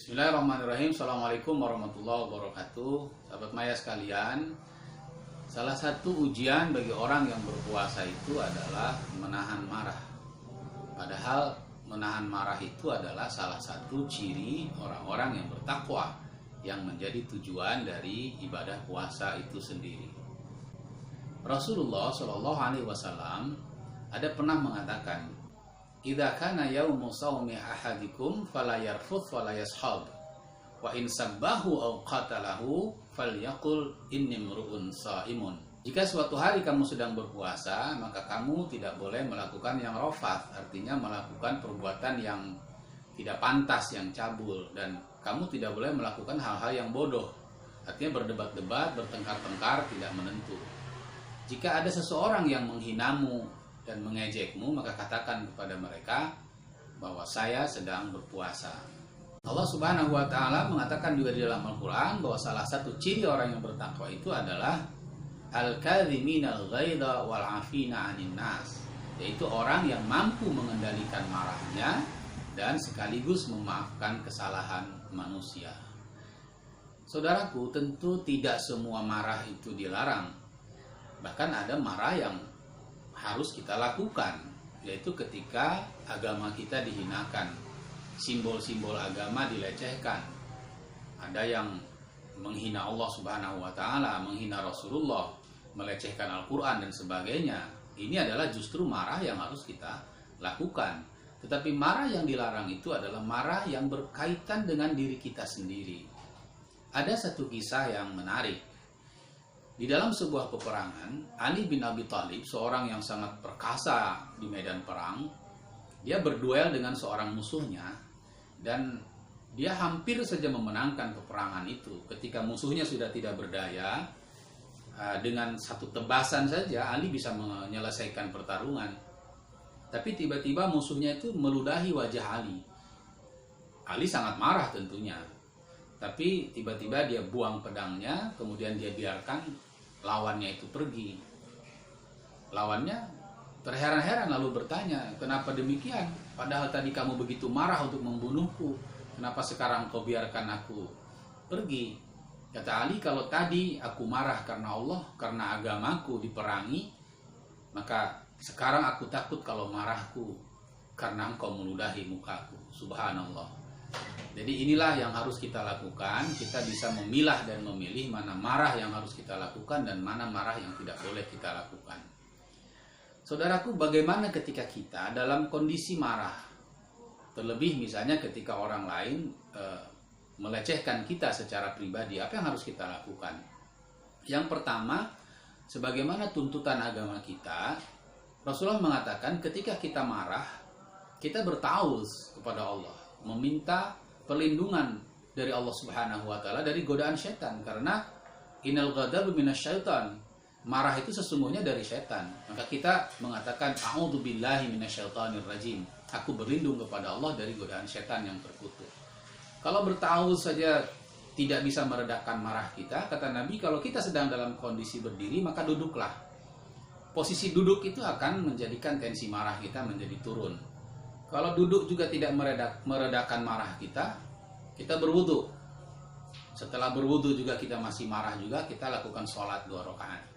Bismillahirrahmanirrahim. Assalamualaikum warahmatullahi wabarakatuh. Sahabat Maya sekalian, salah satu ujian bagi orang yang berpuasa itu adalah menahan marah. Padahal menahan marah itu adalah salah satu ciri orang-orang yang bertakwa, yang menjadi tujuan dari ibadah puasa itu sendiri. Rasulullah Shallallahu Alaihi Wasallam ada pernah mengatakan, "Idza kana yaumu shaumi ahadikum fala yarfuth wala yashab wa in sabbahu aw qatalahu falyaqul inni mru'un shaimun." Jika suatu hari kamu sedang berpuasa, maka kamu tidak boleh melakukan yang rafath, artinya melakukan perbuatan yang tidak pantas, yang cabul, dan kamu tidak boleh melakukan hal-hal yang bodoh, artinya berdebat-debat, bertengkar-tengkar, tidak menentu. Jika ada seseorang yang menghinamu dan mengejekmu, maka katakan kepada mereka bahwa saya sedang berpuasa. Allah Subhanahu wa Ta'ala mengatakan juga di dalam Al-Quran bahwa salah satu ciri orang yang bertakwa itu adalah al-kadhiminal ghaidha wal 'afina 'anil nas, yaitu orang yang mampu mengendalikan marahnya dan sekaligus memaafkan kesalahan manusia. Saudaraku, tentu tidak semua marah itu dilarang. Bahkan ada marah yang harus kita lakukan, yaitu ketika agama kita dihinakan, simbol-simbol agama dilecehkan. Ada yang menghina Allah Subhanahu wa Ta'ala, menghina Rasulullah, melecehkan Al-Quran dan sebagainya. Ini adalah justru marah yang harus kita lakukan. Tetapi marah yang dilarang itu adalah marah yang berkaitan dengan diri kita sendiri. Ada satu kisah yang menarik. Di dalam sebuah peperangan, Ali bin Abi Thalib, seorang yang sangat perkasa di medan perang, dia berduel dengan seorang musuhnya dan dia hampir saja memenangkan peperangan itu. Ketika musuhnya sudah tidak berdaya, dengan satu tebasan saja Ali bisa menyelesaikan pertarungan. Tapi tiba-tiba musuhnya itu meludahi wajah Ali. Ali sangat marah tentunya. Tapi tiba-tiba dia buang pedangnya, kemudian dia biarkan lawannya itu pergi. Lawannya terheran-heran lalu bertanya, "Kenapa demikian? Padahal tadi kamu begitu marah untuk membunuhku. Kenapa sekarang kau biarkan aku pergi?" Kata Ali, "Kalau tadi aku marah karena Allah, karena agamaku diperangi, maka sekarang aku takut kalau marahku karena engkau meludahi mukaku." Subhanallah. Jadi inilah yang harus kita lakukan. Kita bisa memilah dan memilih mana marah yang harus kita lakukan dan mana marah yang tidak boleh kita lakukan. Saudaraku, bagaimana ketika kita dalam kondisi marah? Terlebih misalnya ketika orang lain melecehkan kita secara pribadi, apa yang harus kita lakukan? Yang pertama, sebagaimana tuntutan agama kita, Rasulullah mengatakan ketika kita marah, kita bertauz kepada Allah, meminta perlindungan dari Allah Subhanahu wa Ta'ala dari godaan setan, karena innal ghadabu minasyaitan, marah itu sesungguhnya dari setan. Maka kita mengatakan a'udzubillahi minasyaitonir rajim, aku berlindung kepada Allah dari godaan setan yang terkutuk. Kalau bertauz saja tidak bisa meredakan marah kita, kata Nabi, kalau kita sedang dalam kondisi berdiri maka duduklah. Posisi duduk itu akan menjadikan tensi marah kita menjadi turun. Kalau duduk juga tidak meredakan marah kita, kita berwudu. Setelah berwudu juga kita masih marah juga, kita lakukan sholat 2 rakaat.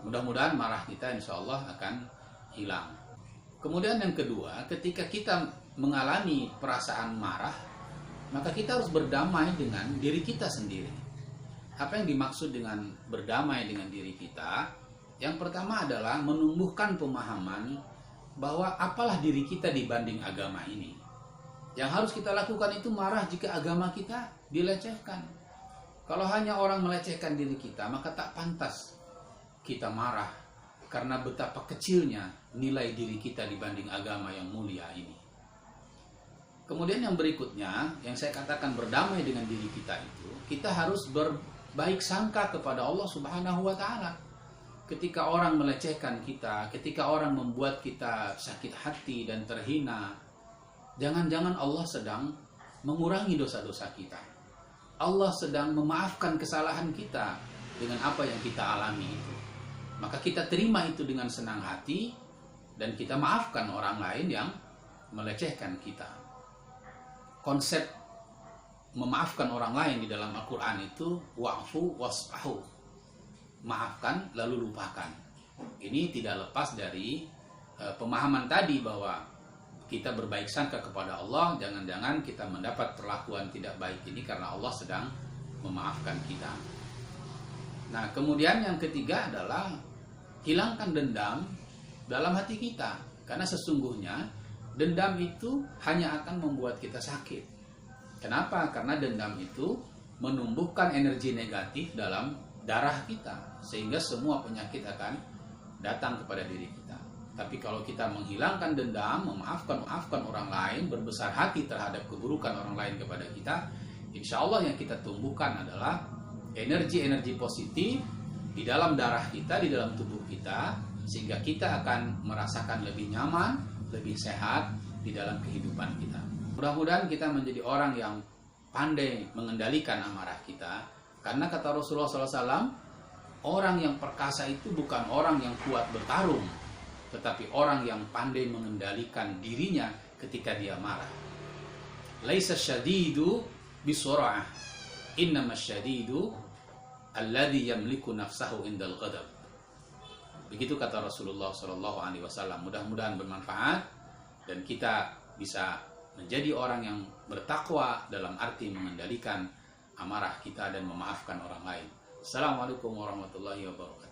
Mudah-mudahan marah kita insya Allah akan hilang. Kemudian yang kedua, ketika kita mengalami perasaan marah, maka kita harus berdamai dengan diri kita sendiri. Apa yang dimaksud dengan berdamai dengan diri kita? Yang pertama adalah menumbuhkan pemahaman bahwa apalah diri kita dibanding agama ini. Yang harus kita lakukan itu marah jika agama kita dilecehkan. Kalau hanya orang melecehkan diri kita, maka tak pantas kita marah karena betapa kecilnya nilai diri kita dibanding agama yang mulia ini. Kemudian yang berikutnya, yang saya katakan berdamai dengan diri kita itu, kita harus berbaik sangka kepada Allah Subhanahu wa Ta'ala. Ketika orang melecehkan kita, ketika orang membuat kita sakit hati dan terhina, jangan-jangan Allah sedang mengurangi dosa-dosa kita. Allah sedang memaafkan kesalahan kita dengan apa yang kita alami itu. Maka kita terima itu dengan senang hati dan kita maafkan orang lain yang melecehkan kita. Konsep memaafkan orang lain di dalam Al-Quran itu wa'fu wasfahu, maafkan lalu lupakan. Ini tidak lepas dari pemahaman tadi bahwa kita berbaik sangka kepada Allah, jangan-jangan kita mendapat perlakuan tidak baik ini karena Allah sedang memaafkan kita. Nah, kemudian yang ketiga adalah hilangkan dendam dalam hati kita, karena sesungguhnya dendam itu hanya akan membuat kita sakit. Kenapa? Karena dendam itu menumbuhkan energi negatif dalam darah kita, sehingga semua penyakit akan datang kepada diri kita. Tapi kalau kita menghilangkan dendam, memaafkan orang lain, berbesar hati terhadap keburukan orang lain kepada kita, insya Allah yang kita tumbuhkan adalah energi-energi positif di dalam darah kita, di dalam tubuh kita, sehingga kita akan merasakan lebih nyaman, lebih sehat di dalam kehidupan kita. Mudah-mudahan kita menjadi orang yang pandai mengendalikan amarah kita, karena kata Rasulullah SAW, orang yang perkasa itu bukan orang yang kuat bertarung, tetapi orang yang pandai mengendalikan dirinya ketika dia marah. Laisa syadidu bisur'ah, innama syadidu alladhi yamliku nafsahu indal ghadab. Begitu kata Rasulullah SAW. Mudah-mudahan bermanfaat dan kita bisa menjadi orang yang bertakwa dalam arti mengendalikan amarah kita dan memaafkan orang lain. Assalamualaikum warahmatullahi wabarakatuh.